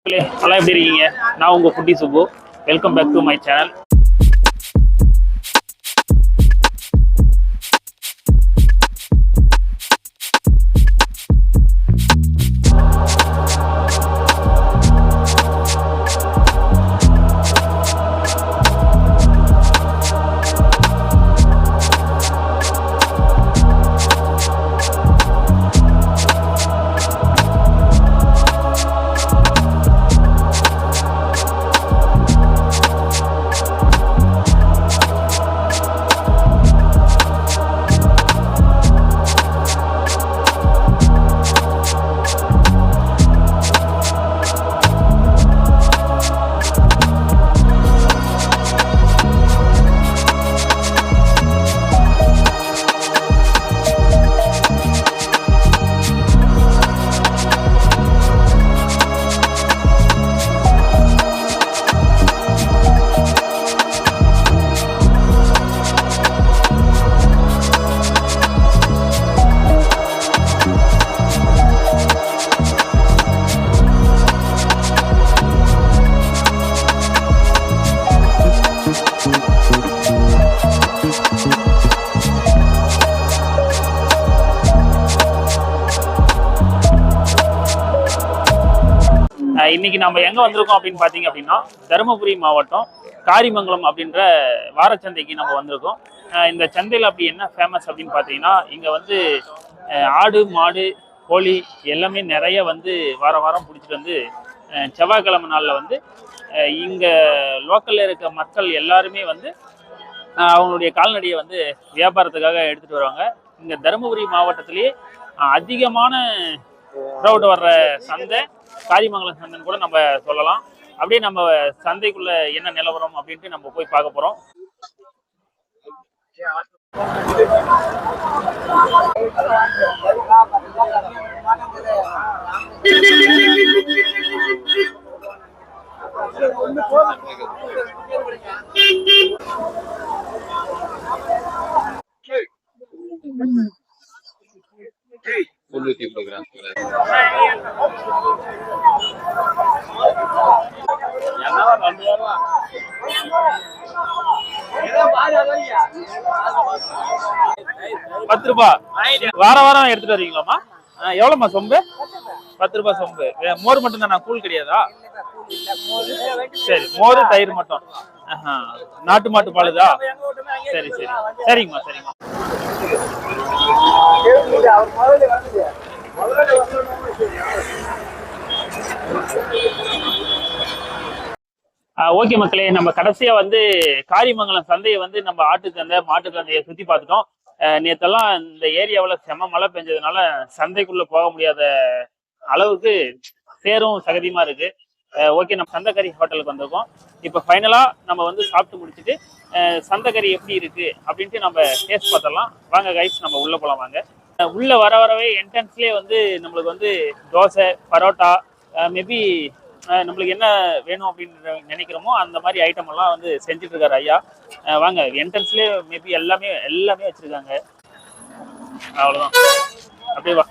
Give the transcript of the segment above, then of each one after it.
நல்லா எப்படி இருக்கீங்க? நான் உங்க குட்டி Subbu. Welcome back to my channel. இன்னைக்கு நம்ம எங்க வந்திருக்கோம் அப்படின்னு பாத்தீங்க அப்படின்னா தருமபுரி மாவட்டம் காரிமங்கலம் அப்படின்ற வாரச்சந்தைக்கு நம்ம வந்திருக்கோம். இந்த சந்தையில் அப்படி என்ன ஃபேமஸ் அப்படின்னு பார்த்தீங்கன்னா இங்க வந்து ஆடு மாடு கோழி எல்லாமே நிறைய வந்து வாரம் பிடிச்சிட்டு வந்து செவ்வாய்க்கிழமை நாளில் வந்து இங்க லோக்கல்ல இருக்க மக்கள் எல்லாருமே வந்து அவங்களுடைய கால்நடையை வந்து வியாபாரத்துக்காக எடுத்துட்டு வருவாங்க. இங்க தருமபுரி மாவட்டத்திலேயே அதிகமான க்ரௌட் வர்ற சந்தை காரிமங்கலம் சந்தைன்னு கூட நம்ம சொல்லலாம். அப்படியே நம்ம சந்தைக்குள்ள என்ன நிலவரம் அப்படின்ட்டு நம்ம போய் பார்க்க போறோம். ₹10 வாரம் எடுத்துட்டு வரீங்களாமா? எவ்வளவுமா சொம்பு? ₹10 சொம்பு. மோர் மட்டும் தானா? கூழ் கிடையாதா? சரி, மோர் தயிர் மட்டும். நாட்டு மாட்டு பாலுதா? சரி சரி சரிங்கம்மா சரிங்கம்மா. ஓகே மக்களே, நம்ம கடைசியா வந்து காரிமங்கலம் சந்தையை வந்து நம்ம ஆட்டு சந்தை மாட்டு சந்தையை சுத்தி பார்த்துட்டோம். நேத்தெல்லாம் இந்த ஏரியாவில் செம மழை பெஞ்சதுனால சந்தைக்குள்ள போக முடியாத அளவுக்கு சேரும் சகதியமா இருக்கு. ஓகே, நம்ம சந்தைக்கறி ஹோட்டலுக்கு வந்திருக்கோம். இப்போ ஃபைனலா நம்ம வந்து சாப்பிட்டு முடிச்சுட்டு சந்தைக்கறி எப்படி இருக்கு அப்படின்ட்டு நம்ம டேஸ்ட் பார்த்துடலாம். வாங்க கைஸ், நம்ம உள்ள போலாம் வாங்க. உள்ள வரவே என்ட்ரன்ஸ்லேயே வந்து நம்மளுக்கு வந்து தோசை பரோட்டா மேபி நம்மளுக்கு என்ன வேணும் அப்படின்னு நினைக்கிறோமோ அந்த மாதிரி ஐட்டம் எல்லாம் வந்து செஞ்சுட்டு இருக்காரு ஐயா. வாங்க, என்ட்ரன்ஸ்லேயே மேபி எல்லாமே வச்சிருக்காங்க. அவ்வளோதான், அப்படியே வா.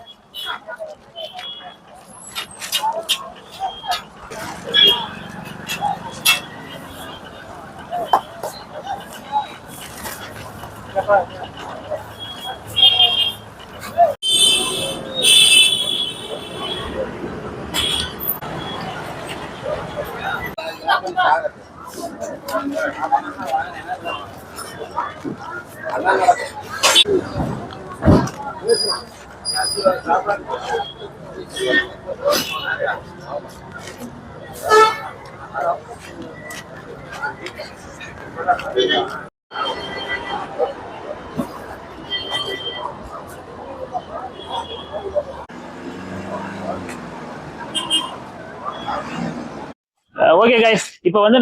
ஓகே கைஸ், இப்போ வந்து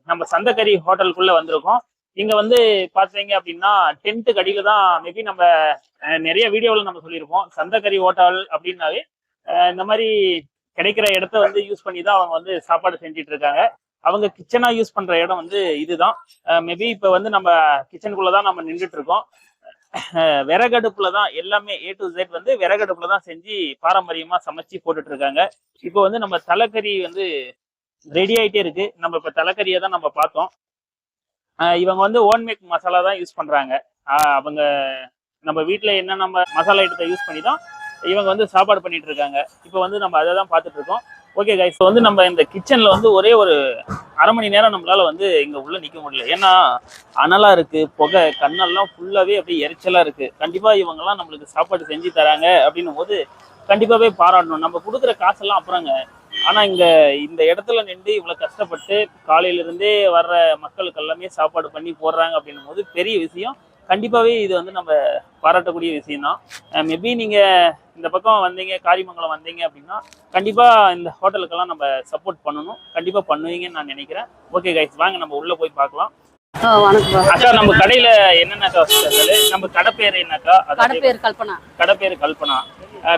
நம்ம சந்தைக்கறி ஹோட்டலுக்குள்ள வந்திருக்கோம். இங்க வந்து பாத்தீங்க அப்படின்னா டென்ட் கடியில தான் மேபி நம்ம நிறைய வீடியோவில் நம்ம சொல்லியிருப்போம். சந்தைக்கறி ஹோட்டல் அப்படின்னாவே இந்த மாதிரி கிடைக்கிற இடத்த வந்து யூஸ் பண்ணி தான் அவங்க வந்து சாப்பாடு செஞ்சுட்டு இருக்காங்க. அவங்க கிச்சனா யூஸ் பண்ற இடம் வந்து இதுதான். மேபி இப்ப வந்து நம்ம கிச்சனுக்குள்ளதான் நம்ம நின்றுட்டு இருக்கோம். விறகடுப்புல தான் எல்லாமே A to Z வந்து விறகடுப்புல தான் செஞ்சு பாரம்பரியமா சமைச்சு போட்டுட்டு இருக்காங்க. இப்போ வந்து நம்ம தலைக்கறி வந்து ரெடி ஆயிட்டே இருக்கு. நம்ம இப்ப தலைக்கறியை தான் நம்ம பார்த்தோம். இவங்க வந்து ஓன் மேக் மசாலா தான் யூஸ் பண்றாங்க. அவங்க நம்ம வீட்டுல என்ன நம்ம மசாலா ஐட்டத்தை யூஸ் பண்ணி தான் இவங்க வந்து சாப்பாடு பண்ணிட்டு இருக்காங்க. இப்போ வந்து நம்ம அதை தான் பார்த்துட்டு இருக்கோம். ஓகே கைஸ், வந்து நம்ம இந்த கிச்சன்ல வந்து ஒரே ஒரு அரை மணி நேரம் நம்மளால வந்து இங்க உள்ள நிக்க முடியல. ஏன்னா அனலா இருக்கு, புகை, கண்ணெல்லாம் ஃபுல்லாவே அப்படியே எரிச்சலா இருக்கு. கண்டிப்பா இவங்கெல்லாம் நம்மளுக்கு சாப்பாடு செஞ்சு தராங்க அப்படின்னும் போது கண்டிப்பாவே பாராட்டணும். நம்ம கொடுக்குற காசெல்லாம் அப்புறங்க, ஆனா இங்க இந்த இடத்துல நின்று இவ்வளவு கஷ்டப்பட்டு காலையில இருந்தே வர்ற மக்களுக்கு எல்லாமே சாப்பாடு பண்ணி போடுறாங்க அப்படின்னும் போது பெரிய விஷயம். கண்டிப்பாவே இது வந்து நம்ம பாராட்டக்கூடிய விஷயம் தான். மேபி நீங்க இந்த பக்கம் வந்தீங்க, காரிமங்கலம் வந்தீங்க அப்படின்னா கண்டிப்பா இந்த ஹோட்டலுக்கெல்லாம் நம்ம சப்போர்ட் பண்ணணும். கண்டிப்பா பண்ணுவீங்கன்னு நான் நினைக்கிறேன். ஓகே கைஸ், வாங்க நம்ம உள்ள போய் பார்க்கலாம். வணக்கம் அக்கா, நம்ம கடையில என்னென்னக்கா ஸ்பெஷல்? நம்ம கடை பேர் என்னக்கா? கடை பேர் கல்பனா. கடை பேர் கல்பனா.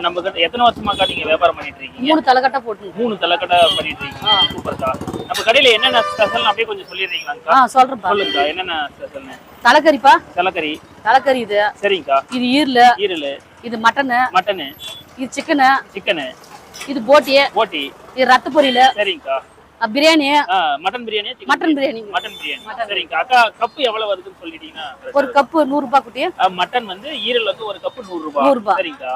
நம்ம கிட்ட எத்தனை வருஷமாக்கா நீங்க வியாபாரம் பண்ணிட்டு இருக்கீங்க? 3 தலைக்கட்டை போட்டு 3 தலைக்கட்டை பண்ணிட்டு இருக்கீங்க. சூப்பர்க்கா. நம்ம கடையில என்னென்ன ஸ்பெஷல் அப்படியே கொஞ்சம் சொல்லிடுறீங்களாக்கா? சொல்றேன். சொல்லுங்கக்கா, என்னென்ன ஸ்பெஷல்னு? தலைக்கறிப்பா. தலைக்கறி இது. சரிங்கக்கா. இது ஈரல். இது மட்டனு. இது சிக்கனு. இது போட்டி. இது ரத்த பொரியல். சரிங்கக்கா. பிரியாணி. மட்டன் பிரியாணி. சரிங்கக்கா. அக்கா, கப்பு எவ்வளவு வருதுன்னு சொல்லிட்டீங்கன்னா? ஒரு கப்பு 100 ரூபாய் குட்டி. மட்டன் வந்து ஈரல் வந்து ஒரு கப்பு 100 ரூபாய். சரிங்கக்கா.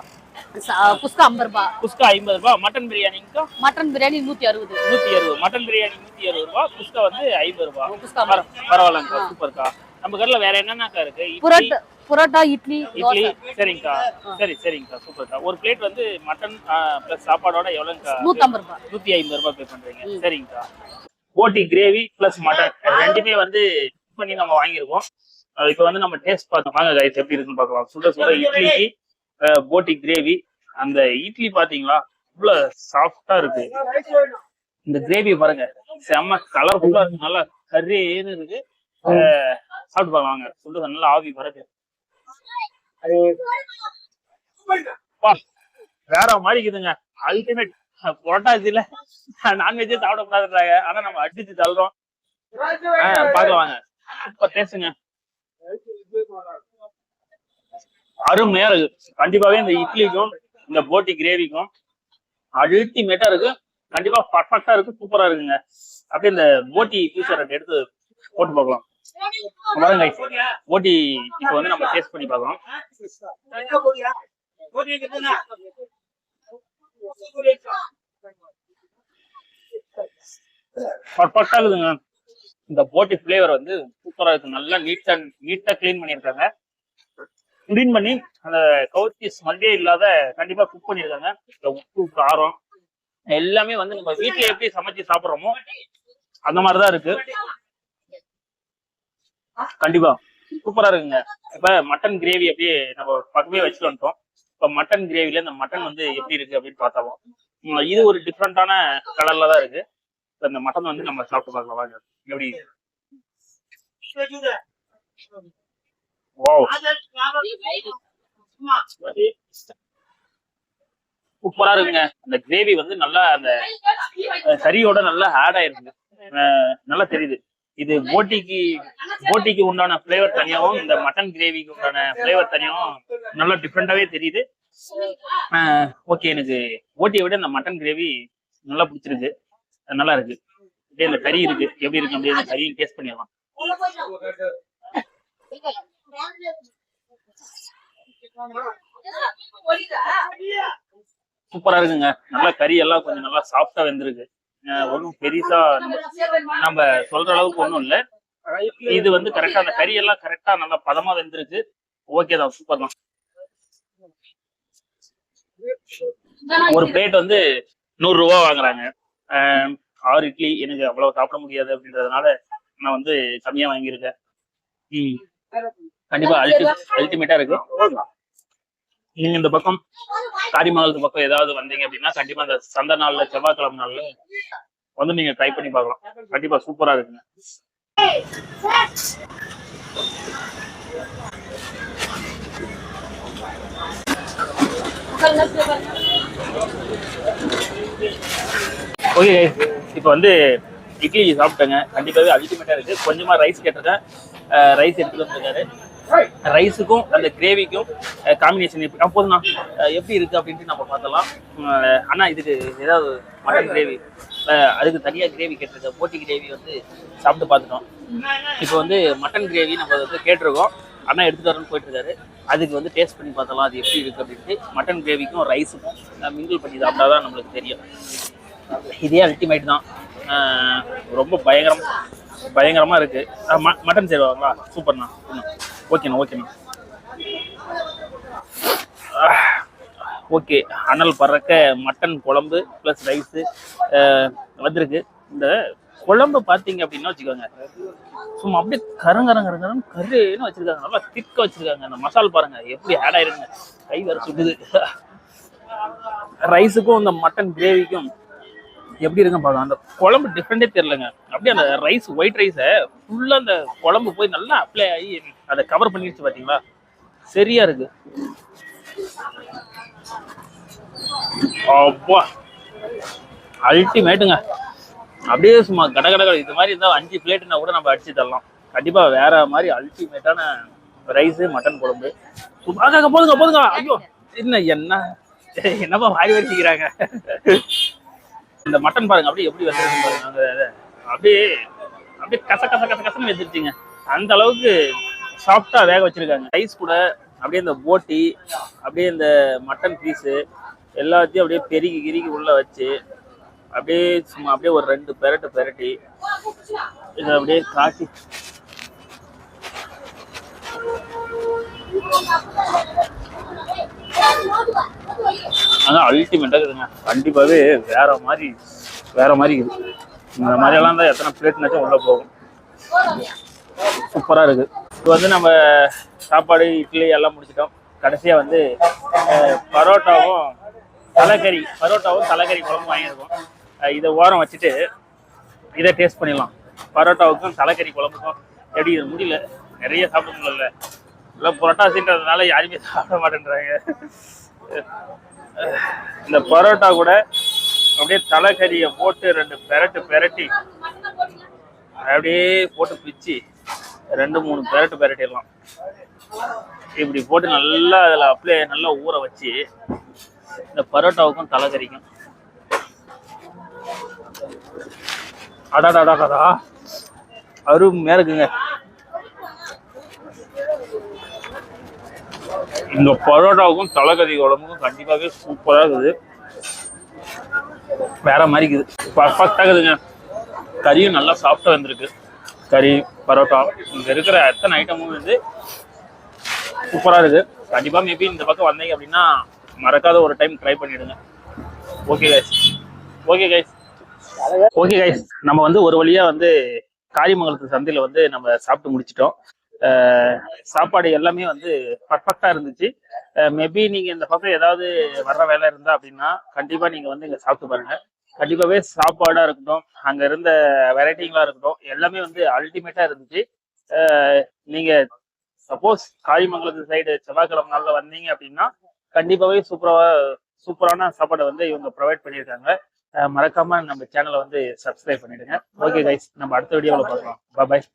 குஸ்கா 50 ரூபாய். குஸ்கா 50 ரூபாய். மட்டன் பிரியாணிங்கக்கா? மட்டன் பிரியாணி 160. மட்டன் பிரியாணி 160 ரூபாய். குஸ்கா வந்து 50 ரூபாய். பரவாயில்லங்கக்கா, சூப்பர்க்கா. நம்ம கடையில வேற என்னன்னாக்கா இருக்கு? புரோட்டா, இட்லி. சரிங்கக்கா. சரிங்கக்கா, சூப்பர்க்கா. ஒரு பிளேட் வந்து மட்டன் பிளஸ் சாப்பாடோட எவ்வளவுக்கா? 150 ரூபாய். 150 ரூபாய் பே பண்றீங்க. சரிங்கக்கா. போட்டி கிரேவி பிளஸ் மட்டன் ரெண்டுமே வந்து பண்ணி நம்ம வாங்கியிருக்கோம். இப்போ வந்து நம்ம டேஸ்ட் பார்த்தோம். வாங்க கைஸ், எப்படி இருக்குன்னு பார்க்கலாம். சுட சுட இட்லிக்கு போட்டி கிரேவி. அந்த இட்லி பாத்தீங்களா இவ்வளவு சாஃப்டா இருக்கு. இந்த கிரேவி பாருங்க, செம்ம கலர்ஃபுல்லா இருக்கு, நல்லா கறின்னு இருக்கு. சாப்பிட்டு பார்க்கலாம் வாங்க. சுட நல்லா ஆவி பறக்கு. வேற மாதிரி இருக்குதுங்க. அல்டிமேட். புரோட்டாச்சில நான்வெஜ்ஜே சாப்பிடக்கூடாதுன்றாங்க, ஆனா நம்ம அடிச்சு தள்ளுறோம். பார்க்கலாம் வாங்க. சூப்பர் டேஸ்ட்டுங்க, அருமையா இருக்கு. கண்டிப்பாவே இந்த இட்லிக்கும் இந்த போட்டி கிரேவிக்கும் அல்டிமேட்டா இருக்கு. கண்டிப்பா பர்ஃபெக்டா இருக்கு, சூப்பரா இருக்குங்க. அப்படியே இந்த போட்டி பீஸ் எடுத்து போட்டு பார்க்கலாம். பாருங்க போட்டி இப்போ வந்து நம்ம டேஸ்ட் பண்ணி பார்க்கலாம். பர்ஃபெக்டா இருக்குதுங்க. இந்த போட்டி பிளேவர் வந்து சூப்பரா இருக்கு. நல்லா நீட்டா கிளீன் பண்ணிருக்காங்க. கிளீன் பண்ணி அந்த கவுச்சி ஸ்மெல்லே இல்லாத கண்டிப்பா குக் பண்ணிருக்காங்க. இந்த உப்பு, காரம் எல்லாமே வந்து நம்ம வீட்டுல எப்படி சமைச்சு சாப்பிடுறோமோ அந்த மாதிரிதான் இருக்கு. கண்டிப்பா சூப்பரா இருக்குங்க. இப்ப மட்டன் கிரேவி அப்படியே நம்ம பக்கமே வச்சுட்டு வந்துட்டோம். இப்ப மட்டன் கிரேவில இந்த மட்டன் வந்து எப்படி இருக்கு அப்படின்னு பார்த்தாலும் இது ஒரு டிஃப்ரெண்டான கலர்ல தான் இருக்கு. இந்த மட்டன் வந்து நம்ம சாப்பிட்டு பார்க்கலாம் வாங்க. எப்படி சூப்பரா இருக்குங்க. அந்த கிரேவி வந்து நல்லா அந்த கறியோட நல்லா ஆட் ஆயிருக்கு, நல்லா தெரியுது. இது போட்டிக்கு உண்டான பிளேவர் தனியாகவும் இந்த மட்டன் கிரேவிக்கு உண்டான பிளேவர் தனியாகவும் நல்லா டிஃப்ரெண்டாவே தெரியுது. ஓகே, எனக்கு போட்டியை விட இந்த மட்டன் கிரேவி நல்லா பிடிச்சிருக்கு, நல்லா இருக்கு. அப்படியே இந்த கறி இருக்கு, எப்படி இருக்கு அப்படியே அந்த கறியும் டேஸ்ட் பண்ணிடலாம். சூப்பரா இருக்குங்க. நல்லா கறி எல்லாம் கொஞ்சம் நல்லா சாஃப்டா வெந்திருக்கு. ஒன்றும் பெருசா நம்ம சொல்ற அளவுக்கு ஒன்றும் இல்லை. இது வந்து கரெக்டா அந்த கறி எல்லாம் கரெக்டா நல்லா பதமா வெந்திருக்கு. ஓகே தான், சூப்பர் தான். ஒரு பிளேட் வந்து 100 ரூபாய் வாங்குறாங்க. 6 இட்லி எனக்கு அவ்வளவு சாப்பிட முடியாது அப்படின்றதுனால நான் வந்து கம்மியா வாங்கியிருக்கேன். கண்டிப்பா அல்டிமேட்டா இருக்கு. நீங்க இந்த பக்கம் காரிமங்கலத்து பக்கம் ஏதாவது வந்தீங்க அப்படின்னா கண்டிப்பா இந்த சந்தை நாள்ல, செவ்வாய்க்கிழமை நாள்ல வந்து நீங்க ட்ரை பண்ணி பார்க்கலாம். கண்டிப்பா சூப்பரா இருக்குங்க. ஓகே, இப்ப வந்து இட்லி சாப்பிட்டேங்க. கண்டிப்பாவே அல்டிமேட்டா இருக்கு. கொஞ்சமா ரைஸ் கேட்டிருக்கேன், ரைஸ் எடுத்துட்டு வந்துருக்காரு. ரைஸுக்கும் அந்த கிரேவிக்கும் காம்பினேஷன் எப்படி போதுண்ணா எப்படி இருக்கு அப்படின்ட்டு நம்ம பார்த்தலாம். அண்ணா இதுக்கு ஏதாவது மட்டன் கிரேவி அதுக்கு தனியாக கிரேவி கேட்டிருக்கேன். போட்டி கிரேவி வந்து சாப்பிட்டு பார்த்துட்டோம். இப்போ வந்து மட்டன் கிரேவி நம்ம வந்து கேட்டிருக்கோம். அண்ணா எடுத்துகிட்டு வரணும்னு போயிட்டுருக்காரு. அதுக்கு வந்து டேஸ்ட் பண்ணி பார்த்தலாம் அது எப்படி இருக்குது அப்படின்ட்டு. மட்டன் கிரேவிக்கும் ரைஸுக்கும் மிங்கிள் பண்ணி சாப்பிட்டா தான் நம்மளுக்கு தெரியும். இதே அல்டிமேட் தான். ரொம்ப பயங்கரமாக இருக்குது. மட்டன் சேருவாங்களா? சூப்பர்ண்ணா. ஓகேண்ணா. ஓகே, அனல் பறக்க மட்டன் குழம்பு ப்ளஸ் ரைஸு வந்திருக்கு. இந்த குழம்பு பார்த்தீங்க அப்படின்னா வச்சுக்கோங்க, சும்மா அப்படியே கருன்னு வச்சுருக்காங்க. நல்லா திக்க வச்சுருக்காங்க. அந்த மசால் பாருங்கள் எப்படி ஆட் ஆயிருக்குங்க. கை வேறு சுடுது. ரைஸுக்கும் இந்த மட்டன் கிரேவிக்கும் எப்படி இருக்குன்னு பார்க்கலாம். அந்த குழம்பு டிஃப்ரெண்டே தெரியலங்க. அப்படியே அந்த ரைஸ் ஒயிட் ரைஸை ஃபுல்லாக அந்த குழம்பு போய் நல்லா அப்ளை ஆகி அதை கவர் பண்ணிடுச்சு பார்த்தீங்களா? சரியா இருக்கு. அப்பா அல்டிமேட்டுங்க. அப்படியே சும்மா கடை இது மாதிரி இருந்தால் 5 பிளேட்டுனா கூட நம்ம அடிச்சு தரலாம். கண்டிப்பாக வேற மாதிரி அல்டிமேட்டான ரைஸு மட்டன் குழம்பு. போதுங்க. ஐயோ என்னப்பா வாரி வச்சுக்கிறாங்க. இந்த மட்டன் பாருங்க அப்படியே எப்படி வந்துருக்கு பாருங்க. அப்படியே கசன்னு வச்சிருச்சுங்க. அந்த அளவுக்கு சாஃப்டா வேக வச்சிருக்காங்க. ரைஸ் கூட அப்படியே இந்த போட்டி அப்படியே இந்த மட்டன் பீஸு எல்லாத்தையும் அப்படியே பெருகி உள்ள வச்சு அப்படியே சும்மா அப்படியே ஒரு 2 பெரட்டி இதை அப்படியே காட்டி அதான் அல்டிமேட்டா இருக்குதுங்க. கண்டிப்பாவே வேற மாதிரி இருக்குது. இந்த மாதிரியெல்லாம் தான் எத்தனை பிளேட்னாச்சும் உள்ள போகும். சூப்பரா இருக்கு. இப்போ வந்து நம்ம சாப்பாடு இட்லி எல்லாம் முடிச்சிட்டோம். கடைசியா வந்து பரோட்டாவும் தலைக்கறி குழம்பு வாங்கியிருக்கோம். இதை ஓரம் வச்சுட்டு இதை டேஸ்ட் பண்ணிடலாம். பரோட்டாவுக்கும் தலைக்கறி குழம்புக்கும் எப்படி இது முடியல, நிறைய சாப்பிட முடியல. இல்லை புரோட்டாசின்றதுனால யாருமே சாப்பிட மாட்டேன்றாங்க. இந்த பரோட்டா கூட அப்படியே தலைக்கறியை போட்டு 2 பெரட்டி அப்படியே போட்டு பிச்சு 2-3 பெரட்டிடலாம். இப்படி போட்டு நல்லா அதில் அப்படியே நல்லா ஊற வச்சு இந்த பரோட்டாவுக்கும் தலைக்கறிக்கும் அடாடாடாடா அருமையா இருக்குங்க. இந்த பரோட்டாவுக்கும் தலைக்கறி குழம்புக்கும் கண்டிப்பாகவே சூப்பராக இருக்குது. வேற மாதிரி இருக்குது. பர்ஃபெக்டாக இருக்குதுங்க. கறியும் நல்லா சாஃப்டாக வந்திருக்கு. கறி பரோட்டா இங்கே இருக்கிற எத்தனை ஐட்டமும் வந்து சூப்பராக இருக்குது. கண்டிப்பாக மேபி இந்த பக்கம் வந்தீங்க அப்படின்னா மறக்காத ஒரு டைம் ட்ரை பண்ணிடுங்க. ஓகே கைஸ் நம்ம வந்து ஒரு வழியா வந்து காரியமங்கலத்து சந்தையில் வந்து நம்ம சாப்பிட்டு முடிச்சிட்டோம். சாப்பாடு எல்லாமே வந்து பர்ஃபெக்டா இருந்துச்சு. மேபி நீங்க இந்த பக்கம் ஏதாவது வர்ற வேலை இருந்தா அப்படின்னா கண்டிப்பா நீங்க வந்து இங்க சாப்பிட்டு பாருங்க. கண்டிப்பாவே சாப்பாடா இருக்கட்டும், அங்க இருந்த வெரைட்டிங்களா இருக்கட்டும், எல்லாமே வந்து அல்டிமேட்டா இருந்துச்சு. நீங்க சப்போஸ் காரியமங்கலத்து சைடு செவ்வாய்க்கிழமை நாள்ல வந்தீங்க அப்படின்னா கண்டிப்பாவே சூப்பரான சாப்பாடை வந்து இவங்க ப்ரொவைட் பண்ணியிருக்காங்க. மறக்காம நம்ம சேனலை வந்து சப்ஸ்கிரைப் பண்ணிடுங்க. ஓகே கைஸ், நம்ம அடுத்த வீடியோவில் பார்க்கலாம். பாய்.